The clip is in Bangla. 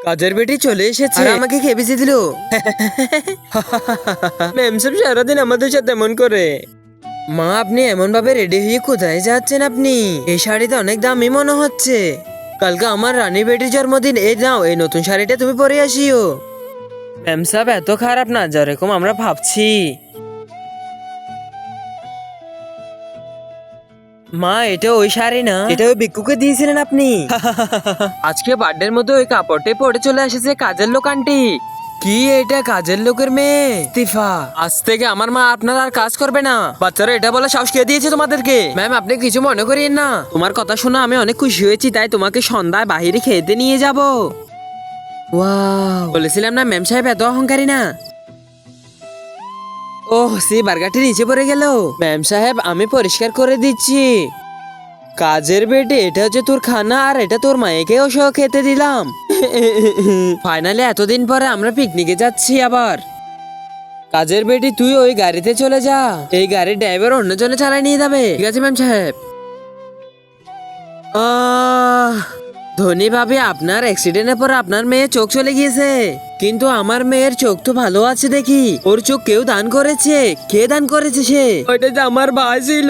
কাজের বেটি চলে এসেছে, আর আমাকে খেপিয়ে দিল। ম্যাম সাহেব সারাদিন আমাদের সাথে এমন করে। মা, আপনি এমন ভাবে রেডি হয়ে কোথায় যাচ্ছেন? আপনি এই শাড়িতে অনেক দামি মনে হচ্ছে। কালকে আমার রানী বেটির জন্মদিন, এই নাও এই নতুন শাড়িটা তুমি পরে আসিও। ম্যাম সাহেব এত খারাপ না যেরকম আমরা ভাবছি। মা, এটা ওই শাড়ি না, এটা ওই ভিক্ষুকে দিয়েছিলেন আপনি। আজকে বার্থডের মধ্যে ওই কাপড়টাই পরে চলে এসেছে কাজের লোক আন্টি। কি এটা কাজের লোকের মেয়ে? ইস্তিফা। আজ থেকে আমার মা আপনার আর কাজ করবে না। বাচ্চারা এটা বলে সাহস কে দিয়েছে তোমাদেরকে? ম্যাম, আপনি কিছু মনে করিয়েন না। তোমার কথা শুনে আমি অনেক খুশি হয়েছি, তাই তোমাকে সন্ধ্যায় বাহিরে খেতে নিয়ে যাব। ওয়াও, বলেছিলাম না ম্যাম সাহেব এত অহংকারী না। ওহ, সেই বার্গারটি নিচে পড়ে গেল। ম্যাম সাহেব, আমি পরিষ্কার করে দিচ্ছি। কাজের বেটে, এটা হচ্ছে তোর খানা, আর এটা তোর মায়েকেও সহ খেতে দিলাম। ফাইনালি এতদিন পরে আমরা পিকনিকে যাচ্ছি আবার। কাজের বেটি, তুই ওই গাড়িতে চলে যা, এই গাড়ির ড্রাইভার অন্যজনে চালায় নিয়ে যাবে। ঠিক আছে ম্যাম সাহেব। ধনী ভাবি, আপনার অ্যাক্সিডেন্টের পর আপনার মেয়ে চোখ চলে গিয়েছে, কিন্তু আমার মেয়ের চোখ তো ভালো আছে দেখি। ওর চোখ কেউ দান করেছে। কে দান করেছে? সে ওইটা যে আমার ভাই ছিল।